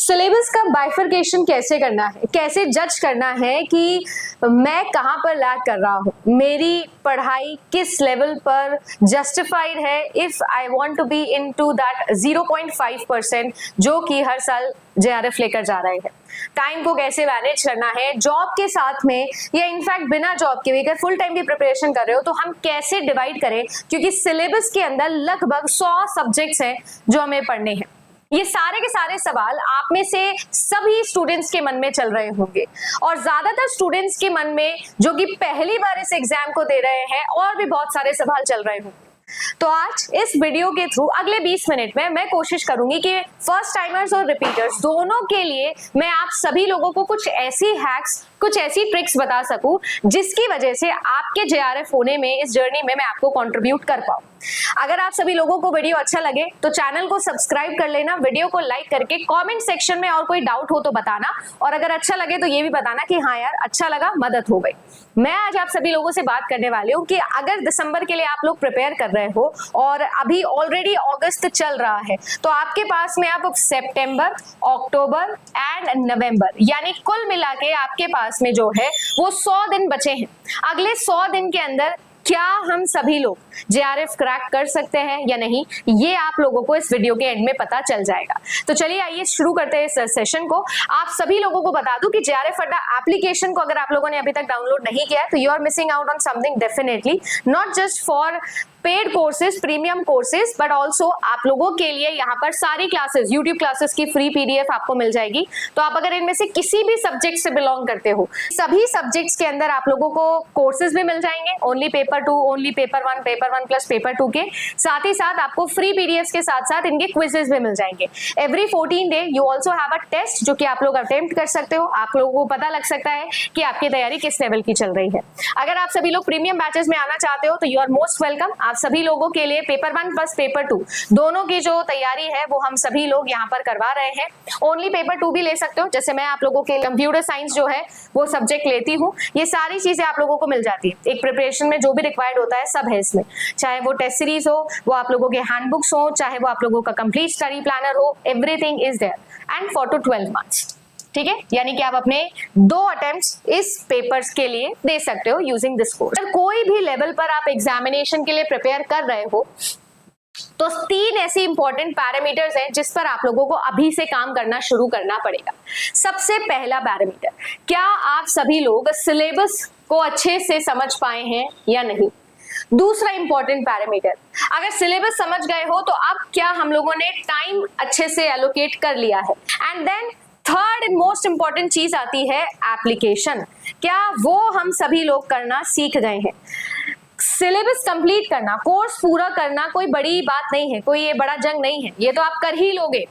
Syllabus का bifurcation कैसे करना है, कैसे जज करना है कि मैं कहाँ पर लैग कर रहा हूँ, मेरी पढ़ाई किस लेवल पर जस्टिफाइड है if I want to be into that 0.5% जो कि हर साल जेआरएफ लेकर जा रहे हैं। टाइम को कैसे मैनेज करना है जॉब के साथ में या इनफैक्ट बिना जॉब के भी अगर फुल टाइम की प्रिपरेशन कर रहे हो तो हम कैसे डिवाइड करें, क्योंकि सिलेबस के अंदर लगभग 100 सब्जेक्ट्स हैं जो हमें पढ़ने हैं। ये सारे के सारे सवाल आप में से सभी स्टूडेंट्स के मन में चल रहे होंगे और ज्यादातर स्टूडेंट्स के मन में जो कि पहली बार इस एग्जाम को दे रहे हैं और भी बहुत सारे सवाल चल रहे होंगे। तो आज इस वीडियो के थ्रू अगले 20 मिनट में मैं कोशिश करूंगी कि फर्स्ट टाइमर्स और रिपीटर्स दोनों के लिए मैं आप सभी लोगों को कुछ ऐसी हैक्स, कुछ ऐसी ट्रिक्स बता सकूं जिसकी वजह से आपके जेआरएफ होने में, इस जर्नी में मैं आपको कंट्रीब्यूट कर पाऊं। अगर आप सभी लोगों को वीडियो अच्छा लगे तो चैनल को सब्सक्राइब कर लेना, वीडियो को लाइक करके कमेंट सेक्शन में और कोई डाउट हो तो बताना, और अगर अच्छा लगे तो ये भी बताना कि हाँ यार अच्छा लगा, मदद हो गई। मैं आज आप सभी लोगों से बात करने वाली हूँ कि अगर दिसंबर के लिए आप लोग प्रिपेयर कर रहे हो और अभी ऑलरेडी अगस्त चल रहा है तो आपके पास में अब सितंबर, अक्टूबर एंड नवंबर यानी कुल मिला के आपके पास में जो है वो 100 दिन बचे हैं। अगले 100 दिन के अंदर क्या हम सभी लोग जेआरएफ क्रैक कर सकते हैं या नहीं, ये आप लोगों को इस वीडियो के एंड में पता चल जाएगा। तो चलिए आइए शुरू करते हैं इस सेशन को। आप सभी लोगों को बता दूं कि जेआरएफ अड्डा एप्लीकेशन को अगर आप लोगों ने अभी तक डाउनलोड नहीं किया है तो you are missing out on something definitely, not just for paid courses, premium courses, but also आप लोगों के लिए यहाँ पर सारी क्लासेस, यूट्यूब क्लासेस की फ्री पीडीएफ आपको मिल जाएगी। तो आप अगर इनमें से किसी भी सब्जेक्ट से बिलोंग करते हो, सभी सब्जेक्ट्स के अंदर आप लोगों को कोर्सेज भी मिल जाएंगे, only paper 2, only paper 1, paper 1 plus paper 2 के साथ ही साथ आपको फ्री पीडीएफ के साथ साथ इनके क्विजेस भी मिल जाएंगे। Every 14 day you also have a test जो कि आप लोग अटेम्प्ट कर सकते हो। आप लोगों को पता लग सकता है कि आपकी तैयारी किस लेवल की चल रही है। अगर आप सभी लोग प्रीमियम बैचेस में आना चाहते हो तो यू आर मोस्ट वेलकम। आप सभी लोगों के लिए पेपर 1 प्लस पेपर 2 दोनों की जो तैयारी है वो हम सभी लोग यहाँ पर करवा रहे हैं। ओनली पेपर 2 भी ले सकते हो, जैसे मैं आप लोगों के कंप्यूटर साइंस जो है वो सब्जेक्ट लेती हूँ। ये सारी चीजें आप लोगों को मिल जाती है। एक प्रिपरेशन में जो भी रिक्वायर्ड होता है सब है इसमें, चाहे वो टेस्ट सीरीज हो, वो आप लोगों के हैंडबुक्स हो, चाहे वो आप लोगों का कंप्लीट स्टडी प्लानर हो, everything is there and four to 12 months. ठीक है, यानी कि आप अपने 2 अटेम्प्ट्स इस पेपर्स के लिए दे सकते हो यूजिंग दिस कोर्स। अगर कोई भी लेवल पर आप एग्जामिनेशन के लिए प्रिपेयर कर रहे हो तो 3 ऐसी इंपॉर्टेंट पैरामीटर्स हैं जिस पर आप लोगों को अभी से काम करना शुरू करना पड़ेगा। सबसे पहला पैरामीटर, क्या आप सभी लोग सिलेबस को अच्छे से समझ पाए हैं या नहीं। दूसरा इंपॉर्टेंट पैरामीटर, अगर सिलेबस समझ गए हो तो अब क्या हम लोगों ने टाइम अच्छे से एलोकेट कर लिया है। And then third and most important चीज आती है एप्लीकेशन, क्या वो हम सभी लोग करना सीख गए हैं। सिलेबस कंप्लीट करना, कोर्स पूरा करना कोई बड़ी बात नहीं है, कोई ये बड़ा जंग नहीं है, ये तो आप कर ही लोगे,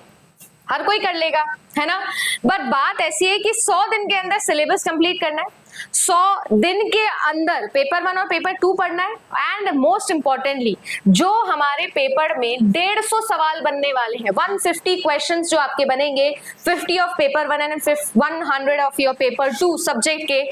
हर कोई कर लेगा, है ना। बट बात ऐसी है कि 100 दिन के अंदर सिलेबस कंप्लीट करना है, 100 दिन के अंदर पेपर 1 और पेपर 2 पढ़ना है, एंड मोस्ट इंपॉर्टेंटली जो हमारे पेपर में 150 सवाल बनने वाले हैं, 150 क्वेश्चंस जो आपके बनेंगे, 50 of paper 1 and 100 of your paper 2 subject के,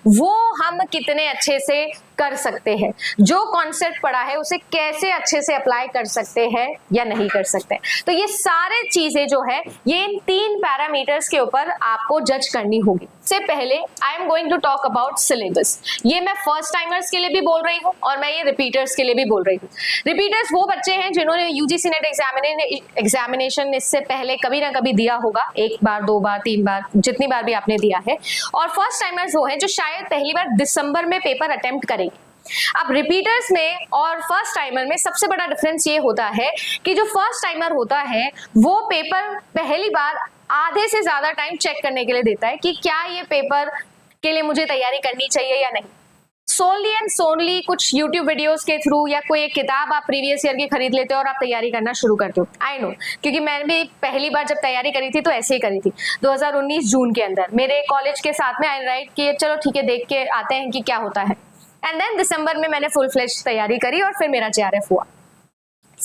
वो हम कितने अच्छे से कर सकते हैं, जो कॉन्सेप्ट पढ़ा है उसे कैसे अच्छे से अप्लाई कर सकते हैं या नहीं कर सकते। तो ये सारे चीजें जो है ये इन 3 पैरामीटर्स के ऊपर आपको जज करनी होगी। से पहले I am going to talk about syllabus. ये मैं फर्स्ट टाइमर्स के लिए भी बोल रही हूँ और मैं ये रिपीटर्स के लिए भी बोल रही हूँ। रिपीटर्स वो बच्चे हैं जिन्होंने यूजीसी नेट एग्जामिनेशन इससे पहले कभी ना कभी दिया होगा, 1 बार 2 बार 3 बार, जितनी बार भी आपने दिया है। और फर्स्ट टाइमर्स वो हैं जो शायद पहली बार दिसंबर में पेपर अटेम्प्ट करेंगे। अब रिपीटर्स में और फर्स्ट टाइमर में सबसे बड़ा डिफरेंस ये होता है कि जो फर्स्ट टाइमर होता है वो पेपर पहली बार आधे से ज्यादा टाइम चेक करने के लिए देता है कि क्या ये पेपर के लिए मुझे तैयारी करनी चाहिए या नहीं। सोनली एंड सोनली कुछ YouTube वीडियोस के थ्रू या कोई एक किताब आप प्रीवियस ईयर की खरीद लेते हो और आप तैयारी करना शुरू करते हो। आई नो, क्योंकि मैंने भी पहली बार जब तैयारी करी थी तो ऐसे ही करी थी 2019 जून के अंदर। मेरे कॉलेज के साथ में आई राइट कि चलो ठीक है देख के आते हैं कि क्या होता है, एंड देन दिसंबर में मैंने फुल फ्लेज तैयारी करी और फिर मेरा जेआरएफ हुआ।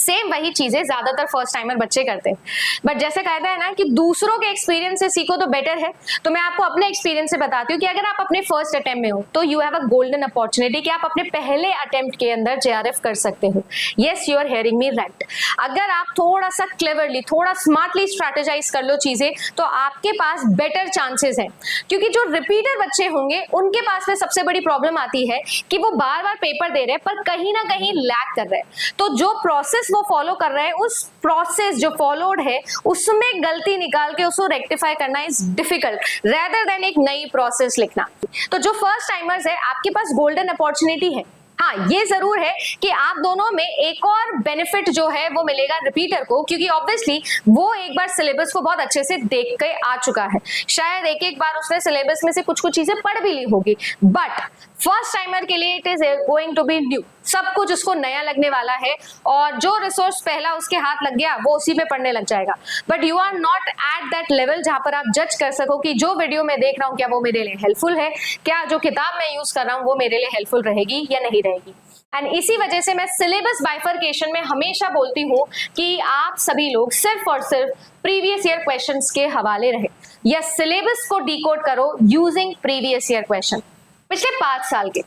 सेम वही चीजें ज्यादातर फर्स्ट टाइमर बच्चे करते हैं, बट जैसे कहते हैं ना कि दूसरों के एक्सपीरियंस से सीखो तो बेटर है, तो मैं आपको अपने एक्सपीरियंस से बताती हूँ कि अगर आप अपने फर्स्ट अटेम्प्ट में हो तो you have a golden opportunity कि आप अपने पहले अटेम्प्ट के अंदर जेआरएफ कर सकते हो। Yes, you are hearing me right. अगर आप थोड़ा सा क्लेवरली, थोड़ा स्मार्टली स्ट्रैटेजाइज कर लो चीजें, तो आपके पास बेटर चांसेस हैं, क्योंकि जो रिपीटर बच्चे होंगे उनके पास में सबसे बड़ी प्रॉब्लम आती है कि वो बार बार पेपर दे रहे हैं पर कहीं ना कहीं लैग कर रहे हैं, तो जो प्रोसेस वो फॉलो कर रहे हैं उस प्रोसेस जो फॉलोड है उसमें गलती निकाल के उसको रेक्टिफाई करना इज डिफिकल्ट रेदर देन एक नई प्रोसेस लिखना। तो जो फर्स्ट टाइमर्स है आपके पास गोल्डन अपॉर्चुनिटी है। हाँ, ये जरूर है कि आप दोनों में एक और बेनिफिट जो है वो मिलेगा रिपीटर को, क्योंकि ऑब्वियसली वो एक बार सिलेबस को बहुत अच्छे से देख के आ चुका है, शायद एक एक बार उसने सिलेबस में से कुछ कुछ चीजें पढ़ भी ली होगी, बट फर्स्ट टाइमर के लिए it is going to be new, सब कुछ उसको नया लगने वाला है और जो रिसोर्स पहला उसके हाथ लग गया वो उसी पे पढ़ने लग जाएगा। But you are not at that level जहां पर आप जज कर सको कि जो वीडियो मैं देख रहा हूं क्या वो मेरे लिए हेल्पफुल है, क्या जो किताब मैं यूज कर रहा हूं वो मेरे लिए हेल्पफुल रहेगी या नहीं रहेगी। एंड इसी वजह से मैं सिलेबस बाइफरकेशन में हमेशा बोलती हूँ कि आप सभी लोग सिर्फ और सिर्फ प्रीवियस ईयर क्वेश्चंस के हवाले रहे या सिलेबस को डिकोड करो यूजिंग प्रीवियस ईयर क्वेश्चन। पिछले 5 साल के,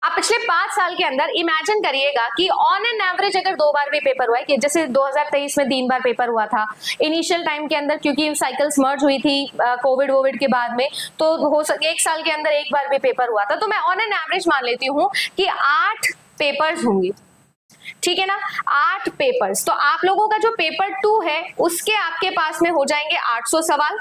आप पिछले 5 साल के अंदर इमेजिन करिएगा कि ऑन एन एवरेज अगर 2 बार भी पेपर हुआ है, कि जैसे 2023 में 3 बार पेपर हुआ था इनिशियल टाइम के अंदर, क्योंकि साइकिल्स मर्ज हुई थी कोविड के बाद में, तो हो सके 1 साल के अंदर 1 बार भी पेपर हुआ था, तो मैं ऑन एन एवरेज मान लेती हूँ कि 8 पेपर्स होंगे, ठीक है ना, 8 पेपर्स। तो आप लोगों का जो पेपर 2 है उसके आपके पास में हो जाएंगे 800 सवाल,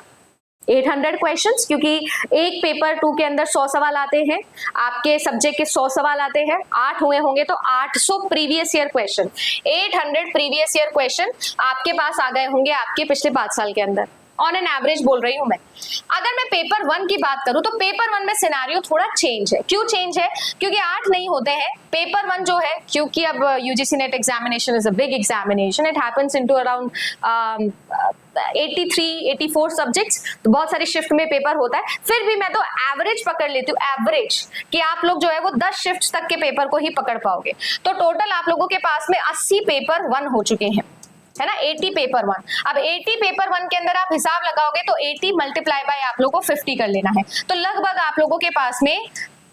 800 क्वेश्चंस, क्योंकि एक पेपर 2 के अंदर 100 सवाल आते हैं, आपके सब्जेक्ट के 100 सवाल आते हैं, 8 हुए होंगे तो 800 previous year question, 800 previous year question आपके पास आ गए होंगे आपके पिछले 5 साल के अंदर। ऑन एन एवरेज बोल रही हूं मैं। अगर मैं पेपर 1 की बात करूं तो पेपर 1 में सिनेरियो थोड़ा चेंज है। क्यों चेंज है? क्योंकि 8 नहीं होते हैं, पेपर 1 जो है, क्योंकि अब UGC net examination is a big examination, it happens into around 83-84 subjects, तो बहुत सारी शिफ्ट में पेपर होता है। फिर भी मैं तो एवरेज पकड़ लेती हूँ, एवरेज कि आप लोग जो है वो 10 शिफ्ट तक के पेपर को ही पकड़ पाओगे, तो टोटल आप लोगों के पास में 80 पेपर 1 हो चुके हैं, है ना, 80 पेपर 1। अब 80 पेपर 1 के अंदर आप हिसाब लगाओगे तो 80 मल्टीप्लाई बाय आप लोगों को 50 कर लेना है, तो लगभग आप लोगों के पास में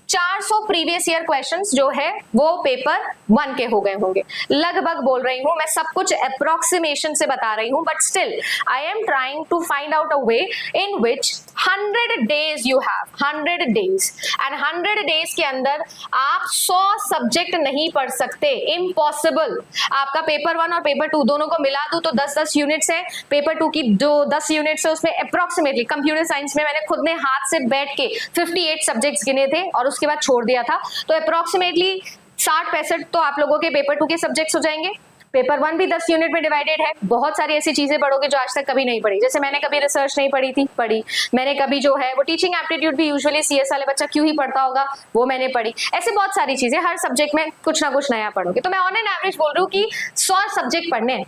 400 प्रीवियस ईयर क्वेश्चंस जो है वो पेपर 1 के हो गए होंगे। लगभग बोल रही हूं मैं, सब कुछ अप्रोक्सीमेशन से बता रही हूं, but still I am trying to find out a way in which 100 days you have, 100 days, and 100 days के अंदर आप 100 सब्जेक्ट नहीं पढ़ सकते, इम्पॉसिबल। आपका पेपर 1 और पेपर 2 दोनों को मिला दूं तो 10-10 यूनिट्स है, पेपर 2 की जो 10 यूनिट्स है उसमें अप्रोक्सीमेटली, कंप्यूटर साइंस में मैंने खुद ने हाथ से बैठ के 58 सब्जेक्ट्स गिने थे और उसके बाद छोड़ दिया था, तो अप्रोक्सीमेटली 60-65 तो आप लोगों के पेपर 2 के सब्जेक्ट्स हो जाएंगे। पेपर 1 भी 10 यूनिट में डिवाइडेड है। बहुत सारी ऐसी चीजें पढ़ोगे जो आज तक कभी नहीं पढ़ी, जैसे मैंने कभी रिसर्च नहीं पढ़ी थी, पढ़ी मैंने कभी, जो है वो टीचिंग एप्टीट्यूड भी यूजुअली सीएस वाले बच्चा क्यों ही पढ़ता होगा, वो मैंने पढ़ी। ऐसे बहुत सारी चीजें, हर सब्जेक्ट में कुछ ना कुछ नया पढ़ोगे। तो मैं ऑन एन एवरेज बोल रही हूँ कि 100 सब्जेक्ट पढ़ने हैं,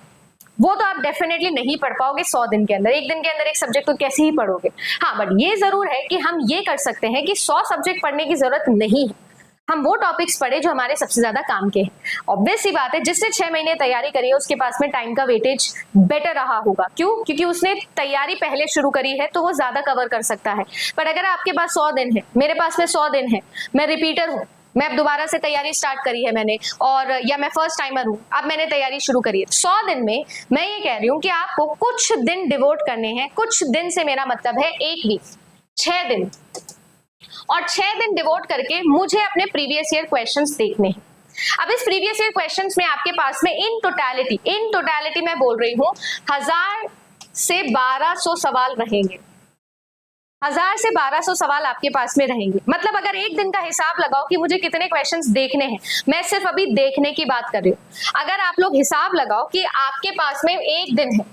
वो तो आप डेफिनेटली नहीं पढ़ पाओगे 100 दिन के अंदर, एक दिन के अंदर एक सब्जेक्ट तो कैसे ही पढ़ोगे। हाँ, बट ये जरूर है कि हम ये कर सकते हैं कि 100 सब्जेक्ट पढ़ने की जरूरत नहीं है, हम वो टॉपिक्स पढ़े जो हमारे सबसे ज्यादा काम के हैं। ऑब्वियस सी बात है, जिसने 6 महीने तैयारी करी है उसके पास में टाइम का वेटेज बेटर रहा होगा। क्यों? क्योंकि उसने तैयारी पहले शुरू करी है तो वो ज्यादा कवर कर सकता है। पर अगर आपके पास 100 दिन है, मेरे पास में 100 दिन है, मैं रिपीटर हूँ, मैं अब दोबारा से तैयारी स्टार्ट करी है मैंने, और या मैं फर्स्ट टाइमर हूँ, अब मैंने तैयारी शुरू करी है, 100 दिन में मैं ये कह रही हूँ कि आपको कुछ दिन डिवोट करने हैं। कुछ दिन से मेरा मतलब है 1 वीक, 6 दिन, और 6 दिन डिवोट करके मुझे अपने प्रीवियस ईयर क्वेश्चंस देखने हैं। अब इस प्रीवियस ईयर क्वेश्चंस में आपके पास में इन टोटलिटी मैं बोल रही हूँ 1000 से 1200 सवाल रहेंगे, 1000 से 1200 सवाल आपके पास में रहेंगे। मतलब अगर एक दिन का हिसाब लगाओ कि मुझे कितने क्वेश्चंस देखने हैं, मैं सिर्फ अभी देखने की बात कर रही हूँ। अगर आप लोग हिसाब लगाओ कि आपके पास में एक दिन है,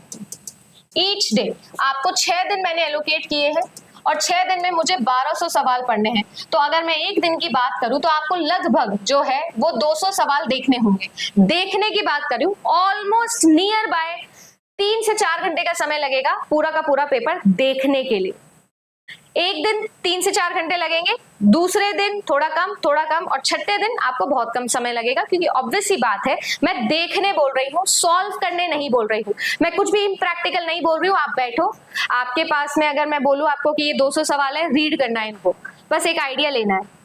ईच डे आपको 6 दिन मैंने एलोकेट किए हैं और 6 दिन में मुझे 1200 सवाल पढ़ने हैं, तो अगर मैं एक दिन की बात करूं तो आपको लगभग जो है वो 200 सवाल देखने होंगे। देखने की बात करूं, ऑलमोस्ट नियर बाय 3 से 4 घंटे का समय लगेगा पूरा का पूरा पेपर देखने के लिए। एक दिन 3 से 4 घंटे लगेंगे, दूसरे दिन थोड़ा कम और छठे दिन आपको बहुत कम समय लगेगा, क्योंकि ऑब्वियस ही बात है मैं देखने बोल रही हूँ, सॉल्व करने नहीं बोल रही हूँ, मैं कुछ भी इम्प्रैक्टिकल नहीं बोल रही हूँ। आप बैठो, आपके पास में अगर मैं बोलूँ आपको कि ये 200 सवाल है, रीड करना है इनको, बस एक आइडिया लेना है।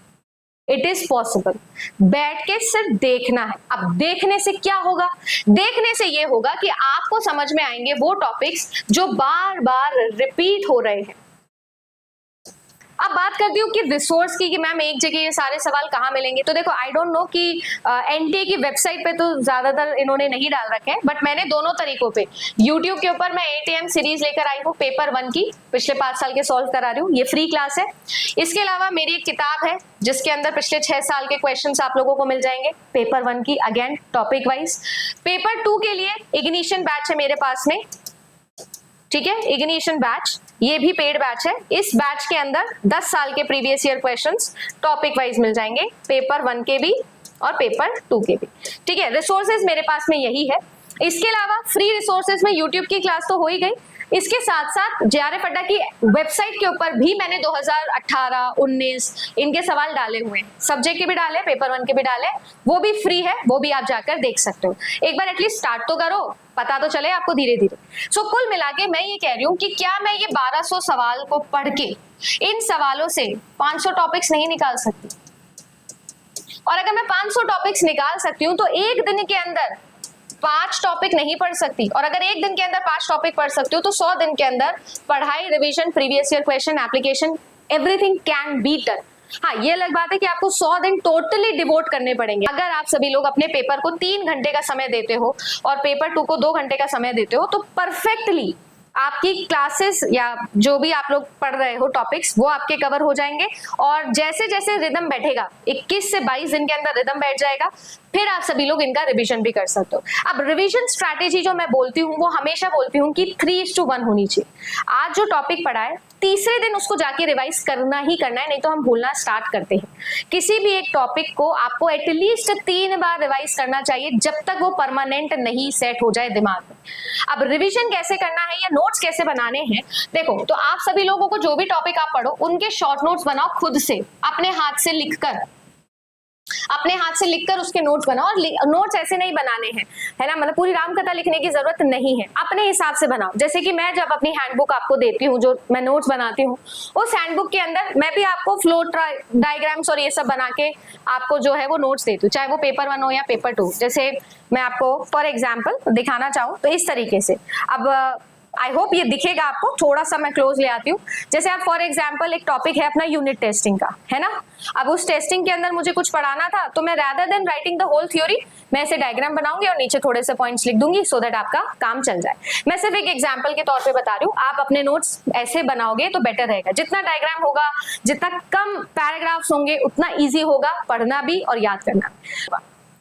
It is possible. बैठ के सिर्फ देखना है। अब देखने से क्या होगा? देखने से ये होगा कि आपको समझ में आएंगे वो टॉपिक्स जो बार बार रिपीट हो रहे हैं। अब बात करती हूँ कि रिसोर्स की, कि मैम एक जगह ये सारे सवाल कहाँ मिलेंगे। तो देखो, आई डोंट नो कि एनटीए की वेबसाइट पे तो ज्यादातर इन्होंने नहीं डाल रखे हैं, बट मैंने दोनों तरीकों पे, यूट्यूब के ऊपर मैं एटीएम सीरीज लेकर आई हूँ, पेपर 1 की, पिछले 5 साल के सॉल्व करा रही हूँ, ये फ्री क्लास है। इसके अलावा मेरी एक किताब है जिसके अंदर पिछले 6 साल के क्वेश्चंस आप लोगों को मिल जाएंगे, पेपर 1 की, अगेन टॉपिक वाइज। पेपर 2 के लिए इग्निशन बैच है मेरे पास में, ठीक है, इग्निशन बैच, ये भी पेड बैच है। इस बैच के अंदर 10 साल के previous year questions topic wise मिल जाएंगे, पेपर 1 के भी और पेपर 2 के भी, ठीक है। रिसोर्सेज मेरे पास में यही है। इसके अलावा फ्री रिसोर्सेज में यूट्यूब की क्लास तो हो ही गई, इसके साथ साथ जेआरएफ अड्डा की वेबसाइट के ऊपर भी मैंने 2018, 19 इनके सवाल डाले हुए हैं, सब्जेक्ट के भी डाले, पेपर 1 के भी डाले, वो भी फ्री है, वो भी आप जाकर देख सकते हो। एक बार एटलीस्ट स्टार्ट तो करो, पता तो चले आपको धीरे धीरे। सो कुल मिला के मैं ये कह रही हूँ कि क्या मैं ये 1200 सवाल को पढ़ के इन सवालों से 500 टॉपिक्स नहीं निकाल सकती? और अगर मैं 500 टॉपिक्स निकाल सकती हूँ तो एक दिन के अंदर 5 टॉपिक नहीं पढ़ सकती, और अगर एक दिन के अंदर 5 टॉपिक पढ़ सकती हूँ तो 100 दिन के अंदर पढ़ाई, revision, previous year question, application, everything can be done. हाँ, ये अलग बात है कि आपको 100 दिन टोटली डिवोट करने पड़ेंगे। अगर आप सभी लोग अपने पेपर को 3 घंटे का समय देते हो और पेपर 2 को 2 घंटे का समय देते हो, तो परफेक्टली आपकी क्लासेस या जो भी आप लोग पढ़ रहे हो टॉपिक्स, वो आपके कवर हो जाएंगे। और जैसे जैसे रिदम बैठेगा, 21 से 22 दिन के अंदर रिदम बैठ जाएगा, फिर आप सभी लोग इनका रिवीजन भी कर सकते हो। अब रिवीजन स्ट्रैटेजी जो मैं बोलती हूँ, वो हमेशा बोलती हूँ कि 3:1 होनी चाहिए। आज जो टॉपिक पढ़ा है, तीसरे दिन उसको जाके रिवाइज करना ही करना है, नहीं तो हम भूलना स्टार्ट करते हैं। किसी भी एक टॉपिक को आपको एटलीस्ट 3 बार रिवाइज करना चाहिए, जब तक वो परमानेंट नहीं सेट हो जाए दिमाग में। अब रिवीजन कैसे करना है या नोट्स कैसे बनाने हैं, देखो, तो आप सभी लोगों को जो भी टॉपिक आप पढ़ो, उनके शॉर्ट नोट्स बनाओ खुद से, अपने हाथ से लिखकर, उसके नोट्स बनाओ। और नोट्स ऐसे नहीं बनाने हैं, है ना, मतलब पूरी रामकथा लिखने की जरूरत नहीं है, अपने हिसाब से बनाओ। जैसे कि मैं जब अपनी हैंडबुक आपको देती हूँ, जो मैं नोट्स बनाती हूँ, उस हैंडबुक के अंदर मैं भी आपको फ्लो डायग्राम्स और ये सब बना के आपको जो है वो नोट्स देती हूँ, चाहे वो पेपर 1 हो या पेपर 2। जैसे मैं आपको फॉर एग्जाम्पल दिखाना चाहूँ तो इस तरीके से, अब आई होप ये दिखेगा आपको, थोड़ा सा मैं क्लोज ले आती हूँ। जैसे आप फॉर एग्जाम्पल, एक टॉपिक है अपना यूनिट टेस्टिंग का, है ना। अब उस टेस्टिंग के अंदर मुझे कुछ पढ़ाना था, तो मैं rather than writing the whole theory, मैं ऐसे डायग्राम बनाऊंगी और नीचे थोड़े से पॉइंट्स लिख दूंगी, सो दैट आपका काम चल जाए। मैं सिर्फ एक एग्जाम्पल के तौर पे बता रही हूँ, आप अपने नोट्स ऐसे बनाओगे तो बेटर रहेगा। जितना डायग्राम होगा, जितना कम पैराग्राफ्स होंगे, उतना ईजी होगा पढ़ना भी और याद करना।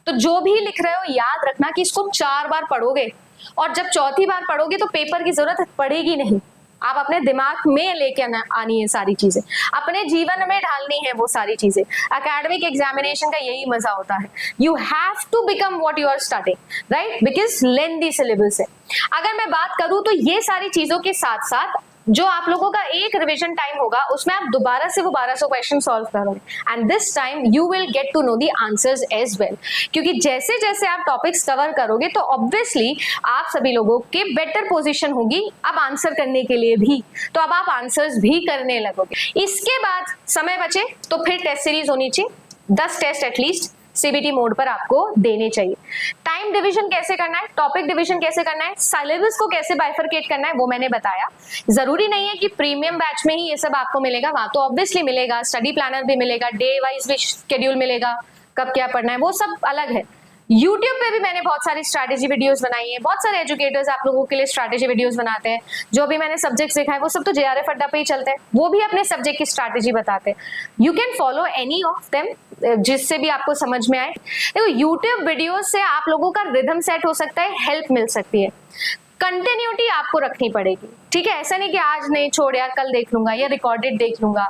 तो जो भी लिख रहे हो, याद रखना कि इसको 4 बार पढ़ोगे, और जब चौथी बार पढ़ोगे तो पेपर की जरूरत पड़ेगी नहीं। आप अपने दिमाग में लेके आनी है सारी चीजें, अपने जीवन में ढालनी है वो सारी चीजें। एकेडमिक एग्जामिनेशन का यही मजा होता है, you have to become what you are studying, right, because lengthy syllabus है। अगर मैं बात करूं तो ये सारी चीजों के साथ साथ जो आप लोगों का एक रिवीजन टाइम होगा, उसमें आप दोबारा से वो 1200 क्वेश्चन सॉल्व करोगे, and this time you will get to know the answers as well. क्योंकि जैसे जैसे आप टॉपिक्स कवर करोगे तो ऑब्वियसली आप सभी लोगों के बेटर पोजीशन होगी अब आंसर करने के लिए भी, तो अब आप आंसर्स भी करने लगोगे। इसके बाद समय बचे तो फिर टेस्ट सीरीज होनी चाहिए, 10 टेस्ट एटलीस्ट सीबीटी मोड पर आपको देने चाहिए। टाइम डिवीजन कैसे करना है, टॉपिक डिवीजन कैसे करना है, सिलेबस को कैसे बाइफरकेट करना है, वो मैंने बताया। जरूरी नहीं है कि प्रीमियम बैच में ही ये सब आपको मिलेगा, वहां तो ऑब्वियसली मिलेगा, स्टडी प्लानर भी मिलेगा, डे वाइज भी शेड्यूल मिलेगा, कब क्या पढ़ना है वो सब अलग है। YouTube पे भी मैंने बहुत सारी स्ट्रैटेजी वीडियोस बनाई है, बहुत सारे एजुकेटर्स आप लोगों के लिए स्ट्रैटेजी वीडियोस बनाते हैं। जो भी मैंने सब्जेक्ट्स दिखाए वो सब तो जेआरएफ अड्डा पे ही चलते हैं, वो भी अपने सब्जेक्ट की स्ट्रैटेजी बताते हैं। You can follow any of them, जिससे भी आपको समझ में आए। देखो, YouTube वीडियोस से आप लोगों का रिदम सेट हो सकता है, हेल्प मिल सकती है, कंटिन्यूटी आपको रखनी पड़ेगी, ठीक है। ऐसा नहीं कि आज नहीं छोड़ यार कल देख लूंगा या रिकॉर्डेड देख लूंगा।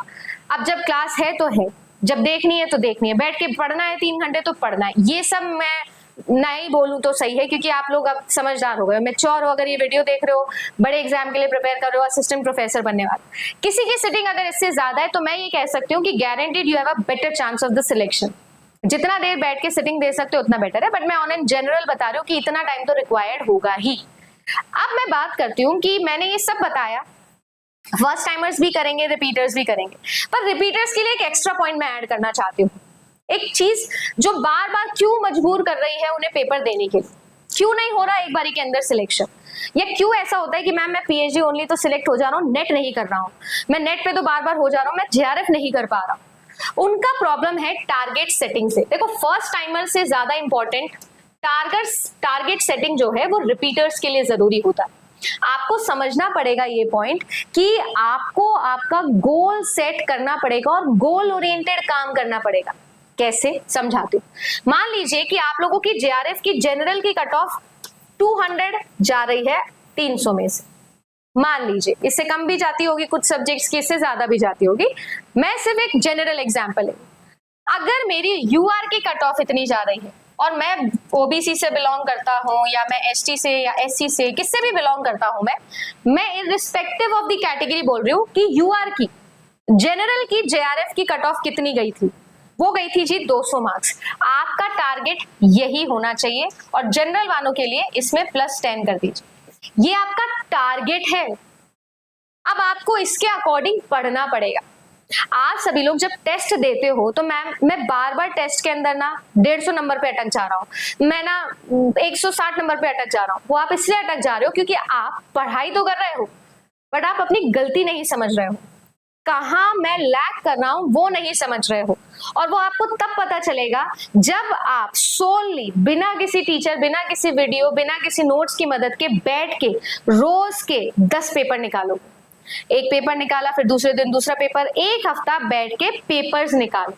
अब जब क्लास है तो है, जब देखनी है तो देखनी है, बैठ के पढ़ना है 3 घंटे तो पढ़ना है। ये सब मैं नहीं बोलूं तो सही है, क्योंकि आप लोग अब समझदार हो गए, मैच्योर हो, अगर ये वीडियो देख रहे हो, बड़े एग्जाम के लिए प्रिपेयर कर रहे हो, असिस्टेंट प्रोफेसर बनने वाले, किसी की सिटिंग अगर इससे ज्यादा है तो मैं ये कह सकती हूँ कि guaranteed you have a better chance of the selection. जितना देर बैठ के सिटिंग दे सकते हो उतना बेटर है, बट मैं ऑन एन जनरल बता रही हूँ कि इतना टाइम तो रिक्वायर्ड होगा ही। अब मैं बात करती हूँ कि मैंने ये सब बताया, फर्स्ट टाइमर्स भी करेंगे, रिपीटर्स भी करेंगे, पर रिपीटर्स के लिए एक एक्स्ट्रा पॉइंट मैं ऐड करना चाहती हूँ। एक चीज जो बार बार क्यों मजबूर कर रही है उन्हें पेपर देने के लिए, क्यों नहीं हो रहा एक बारी के अंदर सिलेक्शन, या क्यों ऐसा होता है कि मैम मैं पीएचडी ओनली तो सिलेक्ट हो जा रहा हूँ, नेट नहीं कर रहा हूँ, मैं नेट पे तो बार बार हो जा रहा हूँ, मैं जेआरएफ नहीं कर पा रहा हूँ। उनका प्रॉब्लम है टारगेट सेटिंग से। देखो, फर्स्ट टाइमर से ज्यादा इंपॉर्टेंट टारगेट सेटिंग जो है वो रिपीटर्स के लिए जरूरी होता है। आपको समझना पड़ेगा ये पॉइंट कि आपको आपका गोल सेट करना पड़ेगा और गोल ओरिएंटेड काम करना पड़ेगा। कैसे, समझाती हूँ। मान लीजिए कि आप लोगों की जेआरएफ की जनरल की कट ऑफ 200 जा रही है 300 में से, मान लीजिए इससे कम भी जाती होगी, कुछ सब्जेक्ट्स की इससे ज्यादा भी जाती होगी, मैं सिर्फ एक जनरल एग्जांपल है। अगर मेरी यूआर की कट ऑफ इतनी जा रही है और मैं ओबीसी से बिलोंग करता हूं, या मैं एसटी से या एससी से, किससे भी बिलोंग करता हूं, मैं इररिस्पेक्टिव ऑफ द कैटेगरी बोल रही हूं कि यूआर की जनरल की जेआरएफ की कट ऑफ कितनी गई थी, वो गई थी जी 200 मार्क्स। आपका टारगेट यही होना चाहिए, और जनरल वालों के लिए इसमें +10 कर दीजिए, ये आपका टारगेट है। अब आपको इसके अकॉर्डिंग पढ़ना पड़ेगा। आप सभी लोग जब टेस्ट देते हो तो मैं बार बार टेस्ट के अंदर ना 150 नंबर पे अटक जा रहा हूँ, मैं ना 160 नंबर पे अटक जा रहा हूँ। वो आप इसलिए अटक जा रहे हो क्योंकि आप पढ़ाई तो कर रहे हो, बट आप अपनी गलती नहीं समझ रहे हो, कहाँ मैं लैग कर रहा हूं वो नहीं समझ रहे हो। और वो आपको तब पता चलेगा जब आप सोलली बिना किसी टीचर, बिना किसी वीडियो, बिना किसी नोट्स की मदद के बैठ के रोज के 10 पेपर निकालो। एक पेपर निकाला, फिर दूसरे दिन दूसरा पेपर, एक हफ्ता बैठ के पेपर्स निकालो।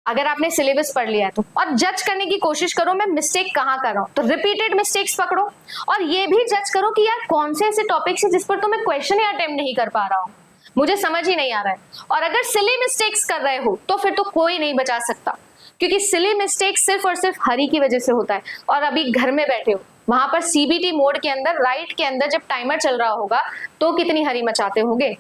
अगर आपने सिलेबस पढ़ लिया है तो, और जज करने की कोशिश करो मैं मिस्टेक कहाँ कर रहा हूँ, तो रिपीटेड मिस्टेक्स पकड़ो, और ये भी जज करो कि यार कौन से ऐसे टॉपिक्स है जिस पर तो मैं क्वेश्चन ही अटेम्प्ट नहीं कर पा रहा हूँ, मुझे समझ ही नहीं आ रहा है। और अगर सिली मिस्टेक्स कर रहे हो तो फिर तो कोई नहीं बचा सकता, क्योंकि सिली मिस्टेक्स सिर्फ और सिर्फ हरी की वजह से होता है। और अभी घर में बैठे हो, वहां पर सीबीटी मोड के अंदर, राइट के अंदर जब टाइमर चल रहा होगा तो कितनी हरी मचाते होंगे।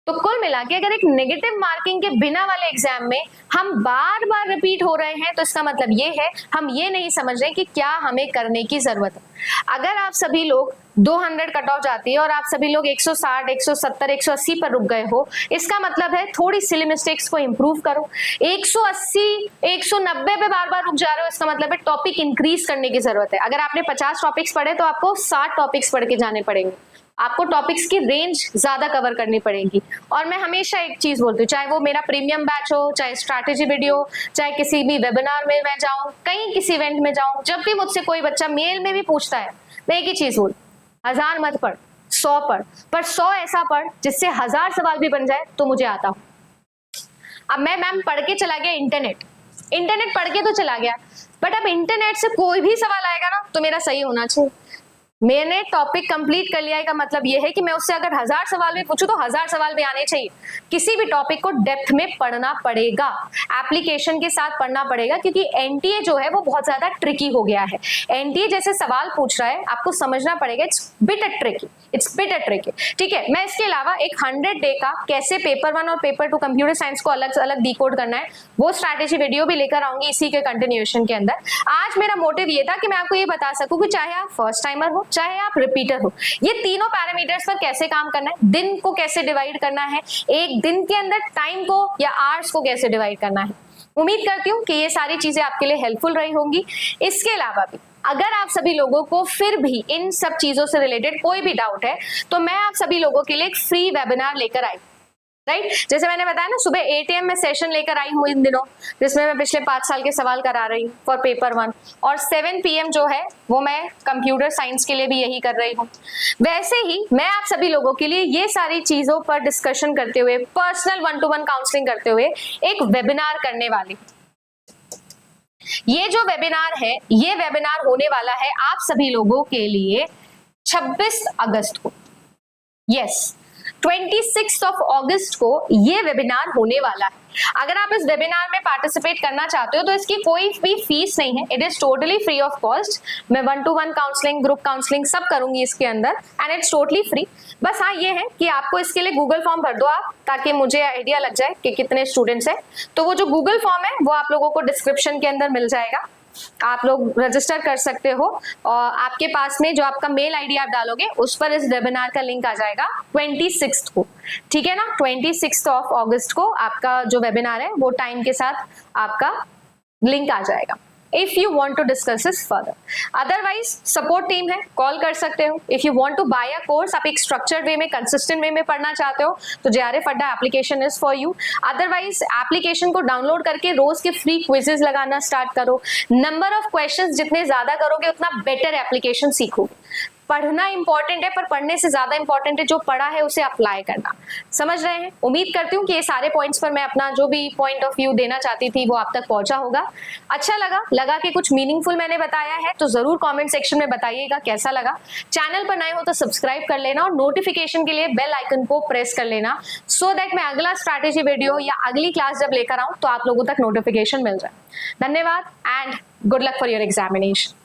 तो कुल मिला के अगर एक नेगेटिव मार्किंग के बिना वाले एग्जाम में हम बार बार रिपीट हो रहे हैं, तो इसका मतलब ये है हम ये नहीं समझ रहे कि क्या हमें करने की जरूरत है। अगर आप सभी लोग 200 कट ऑफ जाती है और आप सभी लोग 160, 170, 180 पर रुक गए हो, इसका मतलब है थोड़ी सिली मिस्टेक्स को इंप्रूव करो। 180, 190 पे बार बार रुक जा रहे हो, इसका मतलब है टॉपिक इंक्रीज करने की जरूरत है। अगर आपने 50 टॉपिक्स पढ़े तो आपको 60 टॉपिक्स पढ़ के जाने पड़ेंगे, आपको टॉपिक्स की रेंज ज्यादा कवर करनी पड़ेगी। और मैं हमेशा एक चीज बोलती हूँ, चाहे वो मेरा प्रीमियम बैच हो, चाहे स्ट्रैटेजी वीडियो, चाहे किसी भी वेबिनार में मैं जाऊं, कहीं किसी इवेंट में जाऊं, जब भी मुझसे कोई बच्चा मेल में भी पूछता है, मैं एक ही चीज बोल, 1000 मत पढ़, 100 पढ़, पर 100 ऐसा पढ़ जिससे 1000 सवाल भी बन जाए तो मुझे आता हूं। अब मैं मैम पढ़ के चला गया इंटरनेट पढ़ के तो चला गया, बट अब इंटरनेट से कोई भी सवाल आएगा ना तो मेरा सही होना चाहिए। मैंने टॉपिक कंप्लीट कर लिया का मतलब यह है कि मैं उससे अगर 1000 सवाल भी पूछूं तो 1000 सवाल भी आने चाहिए। किसी भी टॉपिक को डेप्थ में पढ़ना पड़ेगा, एप्लीकेशन के साथ पढ़ना पड़ेगा, क्योंकि एनटीए जो है वो बहुत ज्यादा ट्रिकी हो गया है। एनटीए जैसे सवाल पूछ रहा है, आपको समझना पड़ेगा, इट्स बिट ट्रिकी। ठीक है, मैं इसके अलावा एक 100 डे का कैसे पेपर 1 और पेपर 2 कंप्यूटर साइंस को अलग अलग डिकोड करना है, वो स्ट्रैटेजी वीडियो भी लेकर आऊंगी इसी के कंटिन्यूएशन के अंदर। आज मेरा मोटिव ये था कि मैं आपको ये बता सकूं कि चाहे आप फर्स्ट टाइमर हो, चाहे आप रिपीटर हो, ये तीनों पैरामीटर्स पर कैसे काम करना है, दिन को कैसे डिवाइड करना है, एक दिन के अंदर टाइम को या आवर्स को कैसे डिवाइड करना है। उम्मीद करती हूँ कि ये सारी चीजें आपके लिए हेल्पफुल रही होंगी। इसके अलावा भी अगर आप सभी लोगों को फिर भी इन सब चीजों से रिलेटेड कोई भी डाउट है, तो मैं आप सभी लोगों के लिए एक फ्री वेबिनार लेकर आई, राइट। जैसे मैंने बताया ना, सुबह 8 AM में सेशन लेकर आई हूँ इन दिनों, जिसमें मैं पिछले 5 साल के सवाल करा रही हूँ फॉर पेपर 1, और 7 PM जो है वो मैं कंप्यूटर साइंस के लिए भी यही कर रही हूँ। वैसे ही मैं आप सभी लोगों के लिए ये सारी चीजों पर डिस्कशन करते हुए, पर्सनल 1-to-1 काउंसलिंग करते हुए एक वेबिनार करने वाली। ये जो वेबिनार है, ये वेबिनार होने वाला है आप सभी लोगों के लिए 26 अगस्त को। यस, 26 ऑफ अगस्त को ये वेबिनार होने वाला है। अगर आप इस वेबिनार में पार्टिसिपेट करना चाहते हो तो इसकी कोई भी फीस नहीं है, it is totally free of cost. मैं 1-to-1 काउंसलिंग, ग्रुप काउंसलिंग सब करूंगी इसके अंदर एंड इट्स टोटली फ्री। बस हाँ ये है कि आपको इसके लिए गूगल फॉर्म भर दो आप, ताकि मुझे आइडिया लग जाए कि कितने स्टूडेंट्स हैं। तो वो जो गूगल फॉर्म है वो आप लोगों को डिस्क्रिप्शन के अंदर मिल जाएगा, आप लोग रजिस्टर कर सकते हो और आपके पास में जो आपका मेल आईडी आप डालोगे उस पर इस वेबिनार का लिंक आ जाएगा 26 को, ठीक है ना। 26 ऑफ अगस्त को आपका जो वेबिनार है वो टाइम के साथ आपका लिंक आ जाएगा। If you want to discuss this further, otherwise support team है, कॉल कर सकते हो। If you want to buy a course, आप एक स्ट्रक्चर्ड वे में, कंसिस्टेंट वे में पढ़ना चाहते हो तो JRF अड्डा application is for you. Otherwise application को डाउनलोड करके रोज के फ्री क्विजेस लगाना स्टार्ट करो। नंबर ऑफ क्वेश्चंस जितने ज्यादा करोगे उतना बेटर एप्लीकेशन सीखोगे। पढ़ना इंपॉर्टेंट है, पर पढ़ने से ज्यादा इंपॉर्टेंट है जो पढ़ा है उसे अप्लाई करना। समझ रहे हैं? उम्मीद करती हूँ कि ये सारे पॉइंट्स पर मैं अपना जो भी पॉइंट ऑफ व्यू देना चाहती थी वो आप तक पहुंचा होगा। अच्छा लगा कि कुछ मीनिंगफुल मैंने बताया है तो जरूर कमेंट सेक्शन में बताइएगा कैसा लगा। चैनल पर नए हो तो सब्सक्राइब कर लेना और नोटिफिकेशन के लिए बेल आइकन को प्रेस कर लेना, सो दैट मैं अगला स्ट्रैटेजी वीडियो या अगली क्लास जब लेकर आऊं तो आप लोगों तक नोटिफिकेशन मिल जाए। धन्यवाद and good luck for your examination.